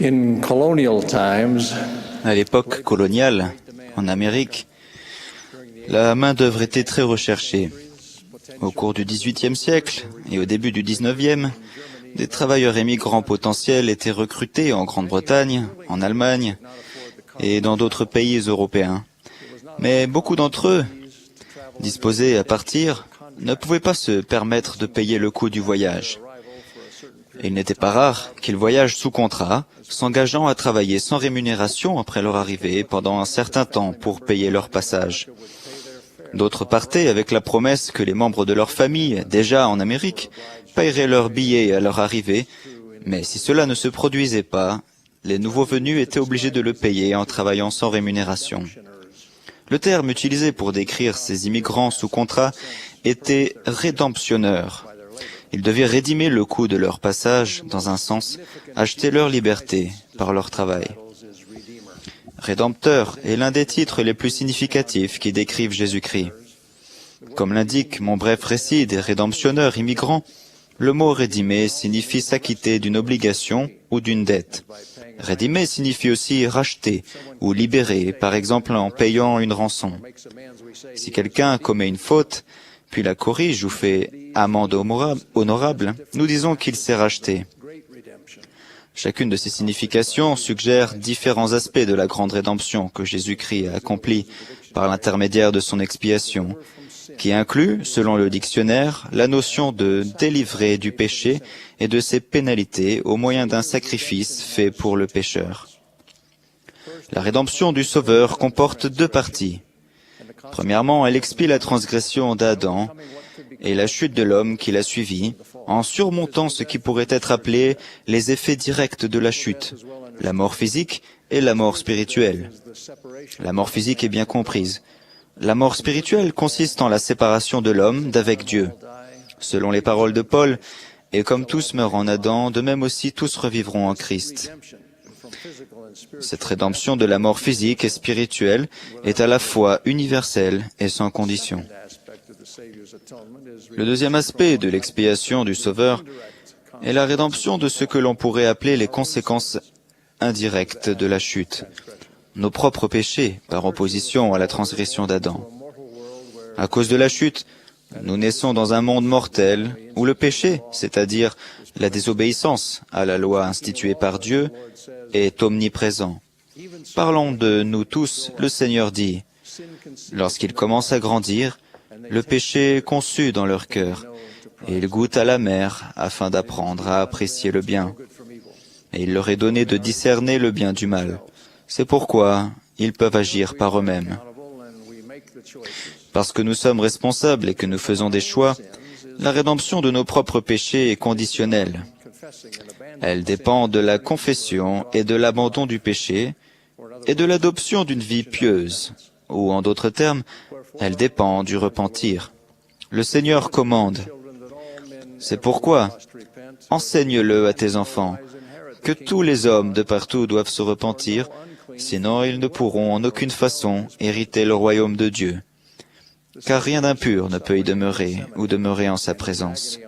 In colonial times, À l'époque coloniale, en Amérique, la main-d'œuvre était très recherchée. Au cours du XVIIIe siècle et au début du XIXe, des travailleurs émigrants potentiels étaient recrutés en Grande-Bretagne, en Allemagne et dans d'autres pays européens. Mais beaucoup d'entre eux, disposés à partir, ne pouvaient pas se permettre de payer le coût du voyage. Il n'était pas rare qu'ils voyagent sous contrat, s'engageant à travailler sans rémunération après leur arrivée pendant un certain temps pour payer leur passage. D'autres partaient avec la promesse que les membres de leur famille, déjà en Amérique, paieraient leur billet à leur arrivée, mais si cela ne se produisait pas, les nouveaux venus étaient obligés de le payer en travaillant sans rémunération. Le terme utilisé pour décrire ces immigrants sous contrat était « rédemptionneur ». Ils devaient rédimer le coût de leur passage, dans un sens, acheter leur liberté par leur travail. Rédempteur est l'un des titres les plus significatifs qui décrivent Jésus-Christ. Comme l'indique mon bref récit des rédemptionneurs immigrants, le mot rédimer signifie s'acquitter d'une obligation ou d'une dette. Rédimer signifie aussi racheter ou libérer, par exemple en payant une rançon. Si quelqu'un commet une faute, puis la corrige ou fait amende honorable, nous disons qu'il s'est racheté. Chacune de ces significations suggère différents aspects de la grande rédemption que Jésus-Christ a accomplie par l'intermédiaire de son expiation, qui inclut, selon le dictionnaire, la notion de délivrer du péché et de ses pénalités au moyen d'un sacrifice fait pour le pécheur. La rédemption du Sauveur comporte deux parties. Premièrement, elle expie la transgression d'Adam et la chute de l'homme qui l'a suivi, en surmontant ce qui pourrait être appelé les effets directs de la chute, la mort physique et la mort spirituelle. La mort physique est bien comprise. La mort spirituelle consiste en la séparation de l'homme d'avec Dieu. Selon les paroles de Paul, « Et comme tous meurent en Adam, de même aussi tous revivront en Christ ». Cette rédemption de la mort physique et spirituelle est à la fois universelle et sans condition. Le deuxième aspect de l'expiation du Sauveur est la rédemption de ce que l'on pourrait appeler les conséquences indirectes de la chute, nos propres péchés par opposition à la transgression d'Adam. À cause de la chute, nous naissons dans un monde mortel où le péché, c'est-à-dire la désobéissance à la loi instituée par Dieu, est omniprésent. Parlons de nous tous, le Seigneur dit, « Lorsqu'ils commencent à grandir, le péché est conçu dans leur cœur, et ils goûtent à la mer afin d'apprendre à apprécier le bien. Et il leur est donné de discerner le bien du mal. C'est pourquoi ils peuvent agir par eux-mêmes. Parce que nous sommes responsables et que nous faisons des choix, la rédemption de nos propres péchés est conditionnelle. Elle dépend de la confession et de l'abandon du péché et de l'adoption d'une vie pieuse, ou en d'autres termes, elle dépend du repentir. Le Seigneur commande. C'est pourquoi, enseigne-le à tes enfants, que tous les hommes de partout doivent se repentir, sinon ils ne pourront en aucune façon hériter le royaume de Dieu. Car rien d'impur ne peut y demeurer ou demeurer en sa présence.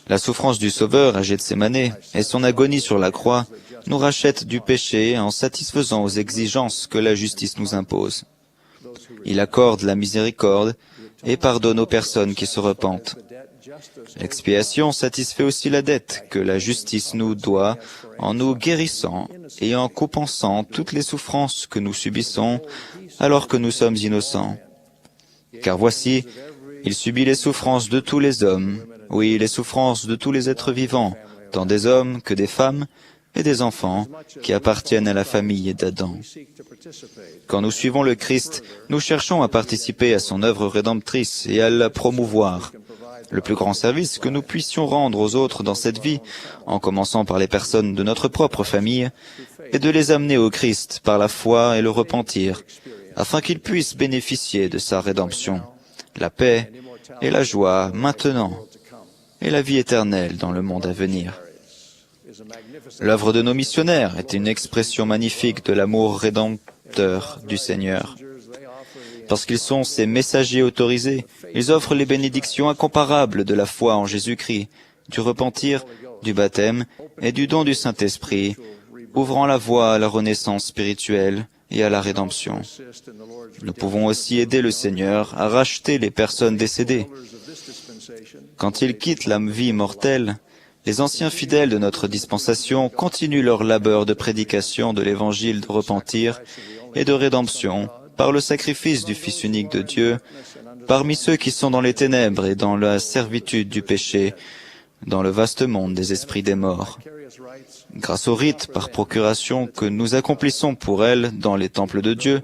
La souffrance du Sauveur à Gethsémanée et son agonie sur la croix nous rachètent du péché en satisfaisant aux exigences que la justice nous impose. Il accorde la miséricorde et pardonne aux personnes qui se repentent. L'expiation satisfait aussi la dette que la justice nous doit en nous guérissant et en compensant toutes les souffrances que nous subissons alors que nous sommes innocents. Car voici, il subit les souffrances de tous les hommes, oui, les souffrances de tous les êtres vivants, tant des hommes que des femmes et des enfants qui appartiennent à la famille d'Adam. Quand nous suivons le Christ, nous cherchons à participer à son œuvre rédemptrice et à la promouvoir. Le plus grand service que nous puissions rendre aux autres dans cette vie, en commençant par les personnes de notre propre famille, est de les amener au Christ par la foi et le repentir, afin qu'ils puissent bénéficier de sa rédemption, la paix et la joie maintenant, et la vie éternelle dans le monde à venir. L'œuvre de nos missionnaires est une expression magnifique de l'amour rédempteur du Seigneur. Parce qu'ils sont ses messagers autorisés, ils offrent les bénédictions incomparables de la foi en Jésus-Christ, du repentir du baptême et du don du Saint-Esprit, ouvrant la voie à la renaissance spirituelle et à la rédemption. Nous pouvons aussi aider le Seigneur à racheter les personnes décédées. Quand ils quittent la vie mortelle, les anciens fidèles de notre dispensation continuent leur labeur de prédication de l'évangile de repentir et de rédemption par le sacrifice du Fils unique de Dieu, parmi ceux qui sont dans les ténèbres et dans la servitude du péché, dans le vaste monde des esprits des morts. Grâce au rite par procuration que nous accomplissons pour elles dans les temples de Dieu,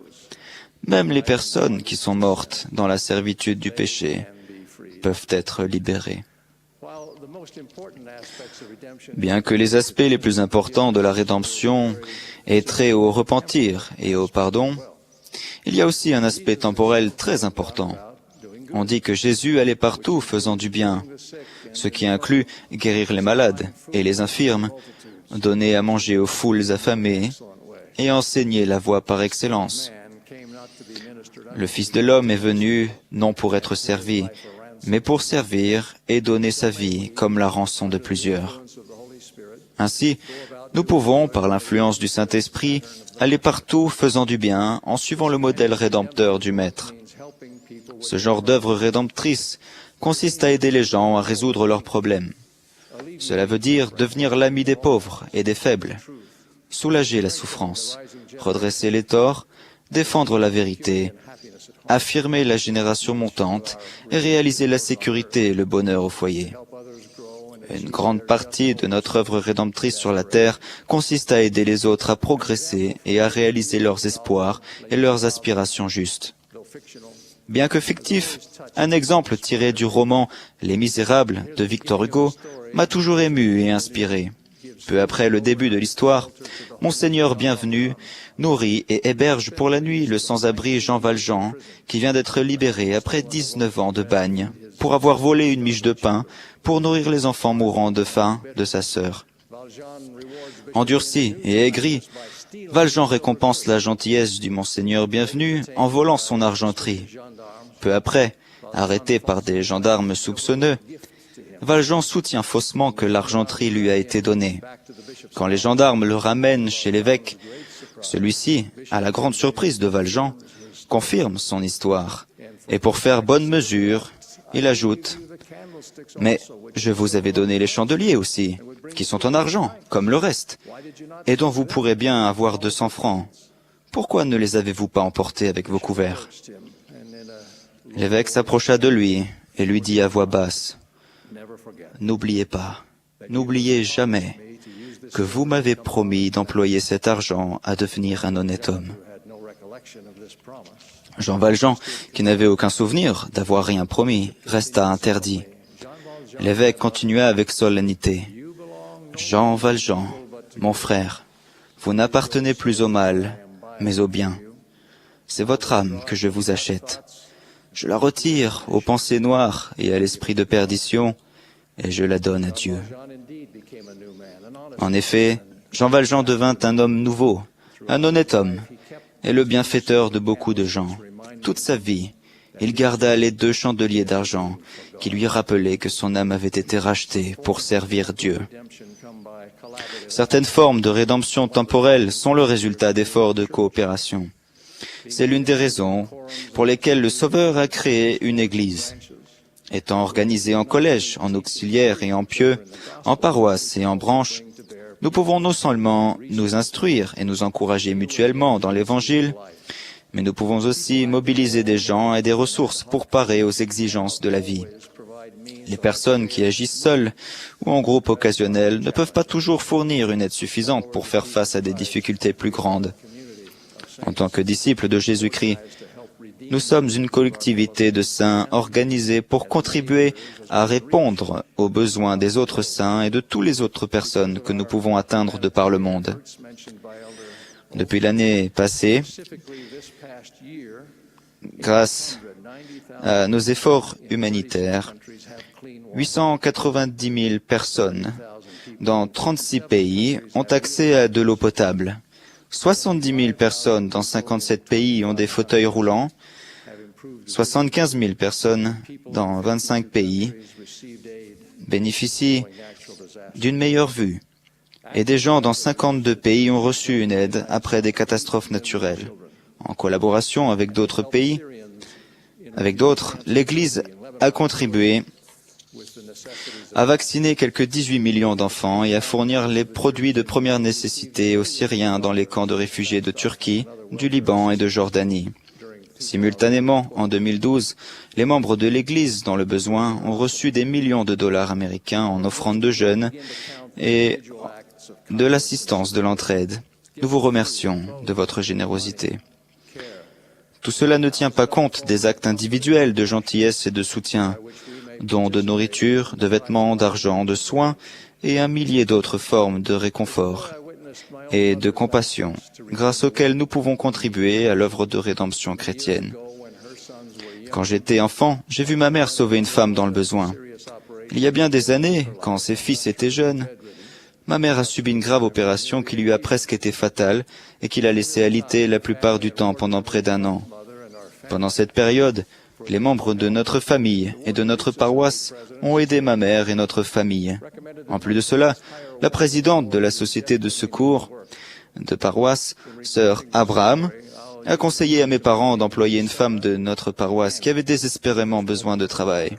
même les personnes qui sont mortes dans la servitude du péché peuvent être libérées. Bien que les aspects les plus importants de la rédemption aient trait au repentir et au pardon, il y a aussi un aspect temporel très important. On dit que Jésus allait partout faisant du bien, ce qui inclut guérir les malades et les infirmes, donner à manger aux foules affamées et enseigner la voie par excellence. Le Fils de l'homme est venu non pour être servi, mais pour servir et donner sa vie comme la rançon de plusieurs. Ainsi, nous pouvons, par l'influence du Saint-Esprit, aller partout faisant du bien en suivant le modèle rédempteur du Maître. Ce genre d'œuvre rédemptrice consiste à aider les gens à résoudre leurs problèmes. Cela veut dire devenir l'ami des pauvres et des faibles, soulager la souffrance, redresser les torts, défendre la vérité, affirmer la génération montante et réaliser la sécurité et le bonheur au foyer. Une grande partie de notre œuvre rédemptrice sur la terre consiste à aider les autres à progresser et à réaliser leurs espoirs et leurs aspirations justes. Bien que fictif, un exemple tiré du roman Les Misérables de Victor Hugo m'a toujours ému et inspiré. Peu après le début de l'histoire, Monseigneur Bienvenu nourrit et héberge pour la nuit le sans-abri Jean Valjean, qui vient d'être libéré après 19 ans de bagne, pour avoir volé une miche de pain pour nourrir les enfants mourants de faim de sa sœur. Endurci et aigri, Valjean récompense la gentillesse du Monseigneur Bienvenu en volant son argenterie. Peu après, arrêté par des gendarmes soupçonneux, Valjean soutient faussement que l'argenterie lui a été donnée. Quand les gendarmes le ramènent chez l'évêque, celui-ci, à la grande surprise de Valjean, confirme son histoire. Et pour faire bonne mesure, il ajoute « Mais je vous avais donné les chandeliers aussi, qui sont en argent, comme le reste, et dont vous pourrez bien avoir 200 francs. Pourquoi ne les avez-vous pas emportés avec vos couverts ?» L'évêque s'approcha de lui et lui dit à voix basse « N'oubliez pas, n'oubliez jamais que vous m'avez promis d'employer cet argent à devenir un honnête homme. » Jean Valjean, qui n'avait aucun souvenir d'avoir rien promis, resta interdit. L'évêque continua avec solennité. « Jean Valjean, mon frère, vous n'appartenez plus au mal, mais au bien. C'est votre âme que je vous achète. Je la retire aux pensées noires et à l'esprit de perdition, et je la donne à Dieu. » En effet, Jean Valjean devint un homme nouveau, un honnête homme, et le bienfaiteur de beaucoup de gens. Toute sa vie, il garda les 2 chandeliers d'argent qui lui rappelaient que son âme avait été rachetée pour servir Dieu. Certaines formes de rédemption temporelle sont le résultat d'efforts de coopération. C'est l'une des raisons pour lesquelles le Sauveur a créé une église. Étant organisés en collèges, en auxiliaires et en pieux, en paroisses et en branches, nous pouvons non seulement nous instruire et nous encourager mutuellement dans l'Évangile, mais nous pouvons aussi mobiliser des gens et des ressources pour parer aux exigences de la vie. Les personnes qui agissent seules ou en groupe occasionnel ne peuvent pas toujours fournir une aide suffisante pour faire face à des difficultés plus grandes. En tant que disciples de Jésus-Christ, nous sommes une collectivité de saints organisés pour contribuer à répondre aux besoins des autres saints et de toutes les autres personnes que nous pouvons atteindre de par le monde. Depuis l'année passée, grâce à nos efforts humanitaires, 890 000 personnes dans 36 pays ont accès à de l'eau potable. 70 000 personnes dans 57 pays ont des fauteuils roulants. 75 000 personnes dans 25 pays bénéficient d'une meilleure vue. Et des gens dans 52 pays ont reçu une aide après des catastrophes naturelles. En collaboration avec d'autres pays, l'Église a contribué à vacciner quelques 18 millions d'enfants et à fournir les produits de première nécessité aux Syriens dans les camps de réfugiés de Turquie, du Liban et de Jordanie. Simultanément, en 2012, les membres de l'Église dans le besoin ont reçu des millions de dollars américains en offrande de jeûne et de l'assistance de l'entraide. Nous vous remercions de votre générosité. Tout cela ne tient pas compte des actes individuels de gentillesse et de soutien, dons de nourriture, de vêtements, d'argent, de soins et un millier d'autres formes de réconfort et de compassion, grâce auxquelles nous pouvons contribuer à l'œuvre de rédemption chrétienne. Quand j'étais enfant, j'ai vu ma mère sauver une femme dans le besoin. Il y a bien des années, quand ses fils étaient jeunes, ma mère a subi une grave opération qui lui a presque été fatale et qui l'a laissée alitée la plupart du temps pendant près d'1 an. Pendant cette période, les membres de notre famille et de notre paroisse ont aidé ma mère et notre famille. En plus de cela, la présidente de la société de secours de paroisse, sœur Abraham, a conseillé à mes parents d'employer une femme de notre paroisse qui avait désespérément besoin de travail.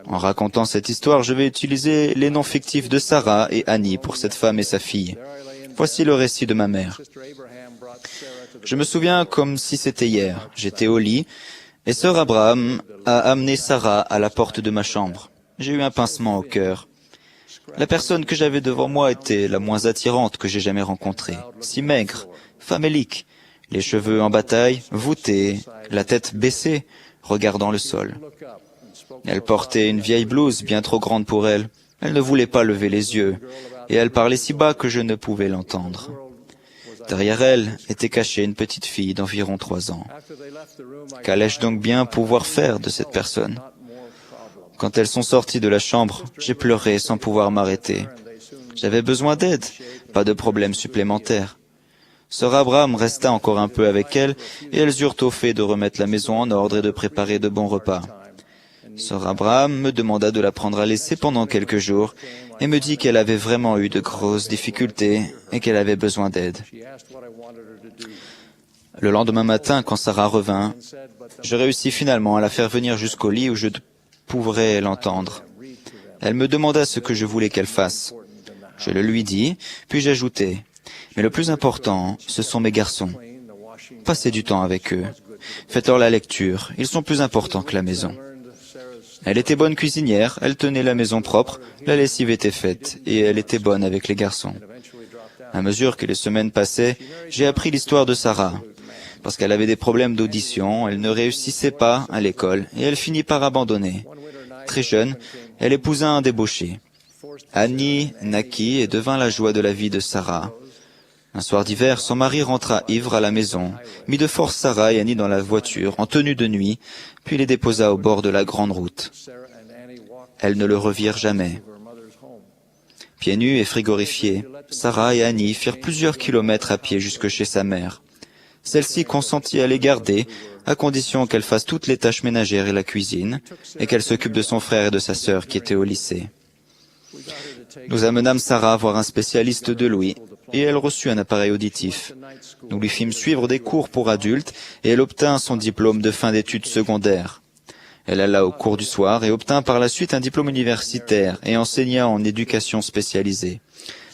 En racontant cette histoire, je vais utiliser les noms fictifs de Sarah et Annie pour cette femme et sa fille. Voici le récit de ma mère. Je me souviens comme si c'était hier. J'étais au lit et sœur Abraham a amené Sarah à la porte de ma chambre. J'ai eu un pincement au cœur. La personne que j'avais devant moi était la moins attirante que j'ai jamais rencontrée. Si maigre, famélique, les cheveux en bataille, voûtés, la tête baissée, regardant le sol. Elle portait une vieille blouse bien trop grande pour elle. Elle ne voulait pas lever les yeux, et elle parlait si bas que je ne pouvais l'entendre. Derrière elle était cachée une petite fille d'environ 3 ans. Qu'allais-je donc bien pouvoir faire de cette personne ? Quand elles sont sorties de la chambre, j'ai pleuré sans pouvoir m'arrêter. J'avais besoin d'aide, pas de problème supplémentaire. Sœur Abraham resta encore un peu avec elles, et elles eurent au fait de remettre la maison en ordre et de préparer de bons repas. Sœur Abraham me demanda de la prendre à l'essai pendant quelques jours et me dit qu'elle avait vraiment eu de grosses difficultés et qu'elle avait besoin d'aide. Le lendemain matin, quand Sarah revint, je réussis finalement à la faire venir jusqu'au lit où je pourrais l'entendre. Elle me demanda ce que je voulais qu'elle fasse. Je le lui dis, puis j'ajoutai, « Mais le plus important, ce sont mes garçons. Passez du temps avec eux. Faites-leur la lecture, ils sont plus importants que la maison. » Elle était bonne cuisinière, elle tenait la maison propre, la lessive était faite, et elle était bonne avec les garçons. À mesure que les semaines passaient, j'ai appris l'histoire de Sarah. Parce qu'elle avait des problèmes d'audition, elle ne réussissait pas à l'école, et elle finit par abandonner. Très jeune, elle épousa un débauché. Annie naquit et devint la joie de la vie de Sarah. Un soir d'hiver, son mari rentra ivre à la maison, mit de force Sarah et Annie dans la voiture, en tenue de nuit, puis les déposa au bord de la grande route. Elles ne le revirent jamais. Pieds nus et frigorifiées, Sarah et Annie firent plusieurs kilomètres à pied jusque chez sa mère. Celle-ci consentit à les garder, à condition qu'elle fasse toutes les tâches ménagères et la cuisine, et qu'elle s'occupe de son frère et de sa sœur qui étaient au lycée. Nous amenâmes Sarah voir un spécialiste de l'ouïe, et elle reçut un appareil auditif. Nous lui fîmes suivre des cours pour adultes, et elle obtint son diplôme de fin d'études secondaires. Elle alla au cours du soir et obtint par la suite un diplôme universitaire et enseigna en éducation spécialisée.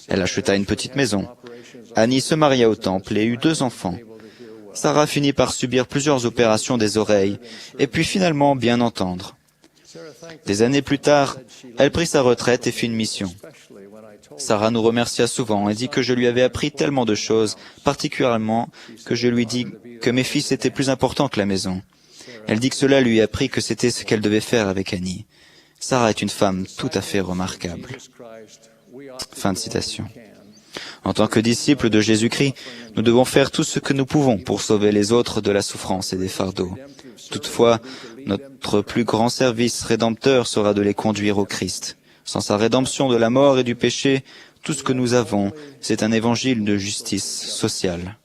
Elle acheta une petite maison. Annie se maria au temple et eut 2 enfants. Sarah finit par subir plusieurs opérations des oreilles, et puis finalement bien entendre. Des années plus tard, elle prit sa retraite et fit une mission. Sarah nous remercia souvent et dit que je lui avais appris tellement de choses, particulièrement que je lui dis que mes fils étaient plus importants que la maison. Elle dit que cela lui a appris que c'était ce qu'elle devait faire avec Annie. Sarah est une femme tout à fait remarquable. Fin de citation. En tant que disciples de Jésus-Christ, nous devons faire tout ce que nous pouvons pour sauver les autres de la souffrance et des fardeaux. Toutefois, notre plus grand service rédempteur sera de les conduire au Christ. Sans sa rédemption de la mort et du péché, tout ce que nous avons, c'est un évangile de justice sociale.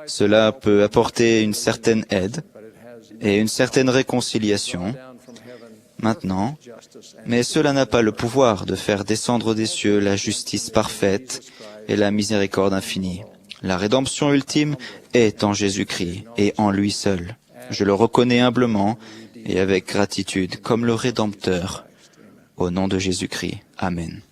Cela peut apporter une certaine aide et une certaine réconciliation, maintenant, mais cela n'a pas le pouvoir de faire descendre des cieux la justice parfaite et la miséricorde infinie. La rédemption ultime est en Jésus-Christ et en lui seul. Je le reconnais humblement et avec gratitude comme le Rédempteur. Au nom de Jésus-Christ. Amen.